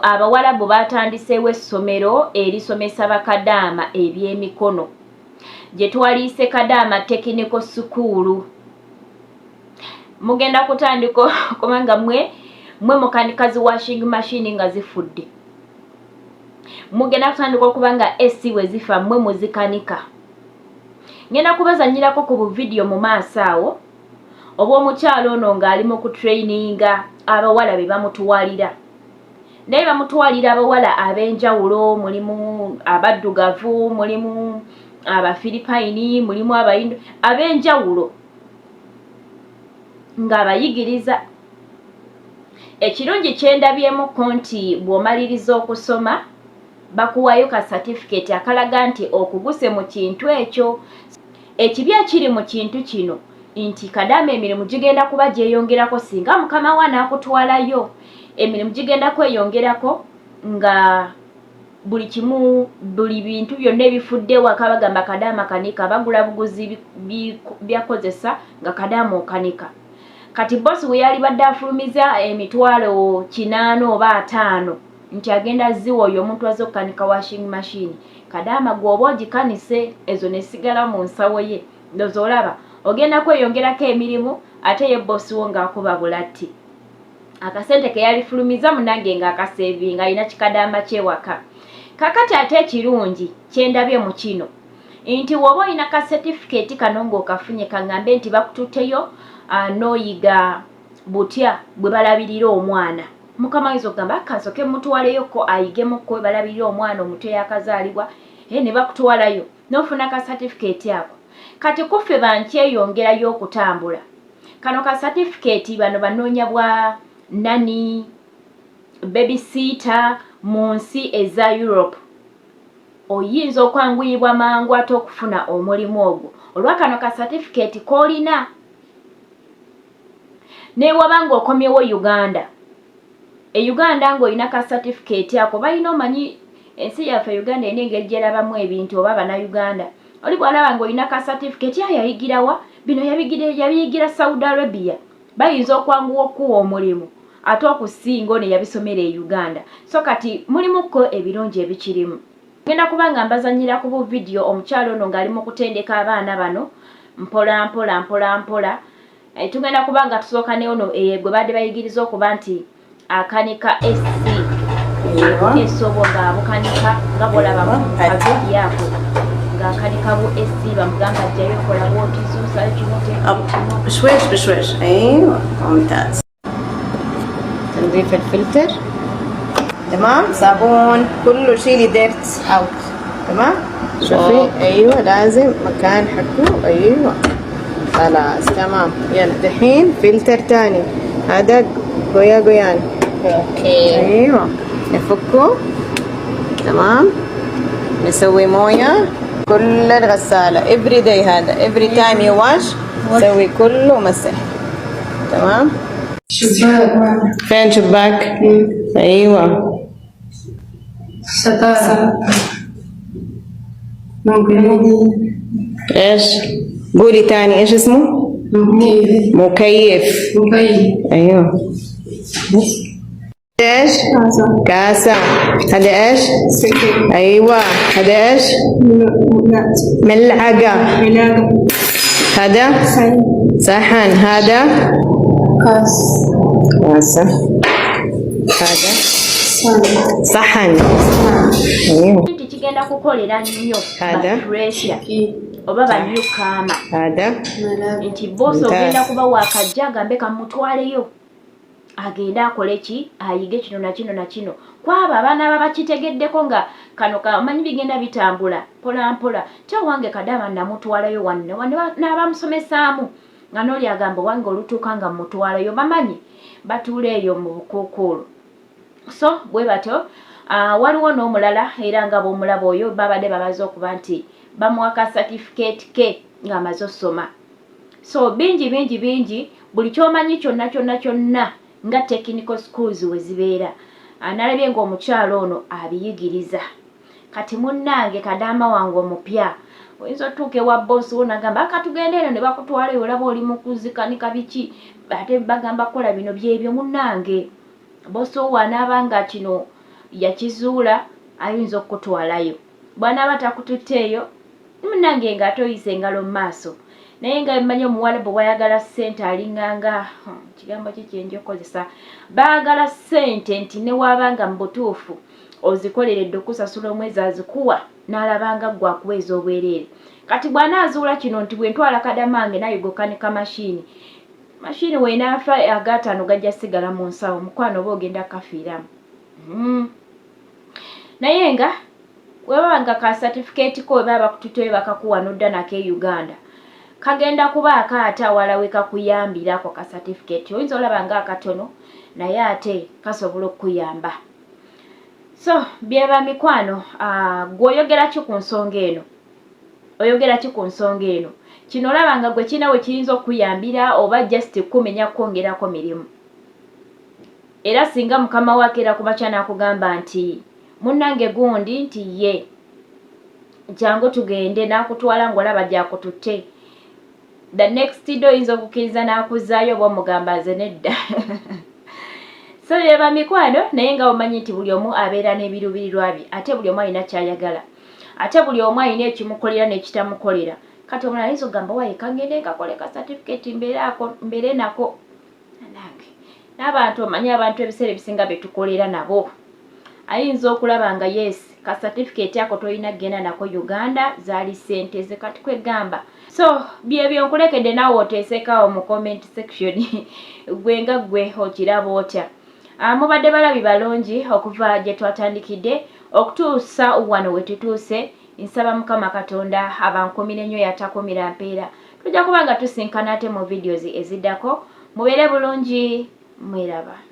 Abawalabu batandiseewo essomero erisomesa bakadaama ebyemikono gye twaliise Kadaama Technical School. Mugenda kutandika kubanga mwe mukanikazi washing machine nga zifudde. Mugenda kutandika okubanga AC we zifa mwe muzikanika. Ngenda kubazanyirako ku video mu maaso awo obw'omukyalo ono ng'ali mu kutraininga abawala be bamutwalira. Naye bamutwalira abawala ab'enjawulo, mulimu abaddugavu, mulimu Abafiripayini, mulimu Abahindu, ab'enjawulo ng'abayigiriza. Ekirungi kyendabyemuko nti bw'omaliriza okusoma bakuwayo ka certificate akalaga nti okuguse mu kintu ekyo. Ekibi ekiri mu kintu kino nti Kadaama emirimu gigenda kuba gyeyongerako singa mukama wa n'akutwalayo. Emirimu gigenda kweyongerako nga buli bintu byonna ebifudde waka bagamba Kadaama kanika, bagula buguzi byakozesa nga Kadaama okanika. Kati bosi we yali badde afulumiza emitwalo 8 oba 5 nti agenda ziwa oyo omuntu azze okukanika washing machine. Kadaama gw'oba ogikanise ezo ne sigala mu nsawo ye. Ndoza olaba ogenda kweyongerako emirimu ate ye bosi wo ng'akuba bulatti. Akasente ke yali fulumiza munange ng'akasevinga alina kikadaama kyewaka. Kakati ate ekirungi kyendabye mu kino nti woba olina ka certificate kano ng'okafunye kaŋŋambe nti bakututteyo n'oyiga butya bwe balabirira omwana. Mukama ayinza okugamba akasoke mutwaleyoko ayigemukko bwe balabirira omwana omuto yakazaalibwa ne bakutwalayo n'ofuna ka certificate ako. Kati kuffe bankyeyongerayo okutambula. Kano ka certificate bano banoonya bwa nani babysitter mu nsi eza Europe. Oyinza okwanguyibwa mangu ate okufuna omulimu ogwo olwa kano ka certificate k'olina. Ne wabanga okomyewo Uganda, Uganda ng'olina ka certificate ako balina omanyi ensi yaffe Uganda engeri gyerabamu ebintu oba Bannayuganda. Oli bw'alaba ng'olina ka certificate yayigirawa bino yabiyigira Saudi Arabia, bayinza okwanguwa okuwa omulimu ate okusinga ne yabisomera e Uganda. So kati mulimukko ebirungi ebikirimu. Ngenda kubanga mbazanyira ku bu video omukyalo ono ng'ali mu kutendeka abaana bano mpola mpola. Tugenda kubanga tusooka ne ono gwe badde bayigiriza okuba nti akanika SC. Esobo ng'abukanika nga bw'olaba mu kaviidi ako ng'akanika bu SC bamugamba ajjayo kola bwotizo sayo kimote. بشويش ايوه ممتاز. تنظيف الفلتر تمام. صابون كله شيلي ديرت اوت. تمام. شوفي ايوه لازم مكان حقه. ايوه خلاص تمام. يلا دحين فلتر تاني هذا قويان. اوكي ايوه نفكه. تمام. نسوي مويه كل الغسالة every day. هذا every time you wash سوي كله مسح. تمام. شباك. فين شباك؟ ايوه ستارة. ممكن. ايش؟ قولي تاني ايش اسمه؟ مكيف. ايوه. ايش؟ كاسة. هذا ايش؟ ايوه. هذا ايش؟ ملعقة. هذا صحن. هذا كاسة. هذا صحن. ايوه. Kigenda kukolera nnyo pressure oba banyukama. هذا nti bosi ogenda kuba wakajja agambe kamutwaleyo agenda akole ki ayige kino na kino kwaba abaana babakitegeddeko nga kano kamanyi bigenda bitambula mpola wange Kadaama namutwalayo wanne n'abamusomesaamu nga n'oli agamba wange olutuuka nga mutwalayo bamanyi batuula eyo mu bukuukulu. So bwe batyo waliwo n'omulala era nga bw'omulaba oyo babadde babaza okuba nti bamuwa ka certificate ke ng'amaze osoma. So bingi buli kyomanyi kyonna nga technical schools we zibeera. Nalabye ng'omukyalo ono abiyigiriza. Kati munnange Kadaama wange omupya oyinza otuuka ewa bosi wo n'agamba akatugenda eno ne bakutwala olaba oli mu kuzikanika biki ate bagamba kola bino byebyo munnange. Bosi wo anaaba nga kino yakizuula ayinza okutwalayo bw'anaaba takututteeyo munnange nga toyise engalo mu maaso naye nga mmanyi omuwalabu bwayagala ssente alinganga kigambo ki kyenja okukozesa baagala ssente nti ne waabanga mu butuufu ozikoleredde okusasula omwezi azikuwa n'alabanga ggwe akuweeza obwereere kati bw'anaazuula kino nti bwe ntwala kadamange nayigokanika mashini weenaafa agaataano gajja sigala mu nsawo mukwano oba ogenda kafiiramu naye nga webanga ka certificate ko baba bakututoyo bakakuwa nodda nako e Uganda kagenda kuba akaatawala we kakuyambirako ka certificate oyinza olaba nga akatono naye ate kasobola okuyamba so byeba mikwano gwoyogera ki ku nsonga eno oyogera ki ku nsonga eno kino olaba nga gwe kinawe kiyinza okuyambira oba just kumenya kwongerako mirimu era singa mukama wakera kumakya nakugamba nti munnange gundi nti ye jangu tugende nakutwala ngolaba jakututte the next day oyinza okukkiriza nakuzaayo oba omugamba nze nedda so byeba mikwano naye nga omanyi nti buli omu abeera n'ebiruubirirwa bye ate buli omu alina kyayagala ate buli omu alina ekimukolera n'ekitamukolera kati omulala ayinza okugamba waye kangende nkakole ka certificate mbeere nako nange n'abantu omanyi abantu ebiseera ebisinga betukolera nabo ayinza okulaba nga yes ka certificate ako tolina genda nako Uganda zaali ssente ze kati kwegamba so byebyo nkulekedde naawe oteesekawo mu comment section gwe nga gwe okiraba otya mubadde balabi balungi okuva gye twatandikidde okutuusa wano we tutuuse nsaba mukama katonda abankumire nnyo yatakumira mpeera tujja kuba nga tusinkana ate mu videos eziddako mubeere bulungi mweraba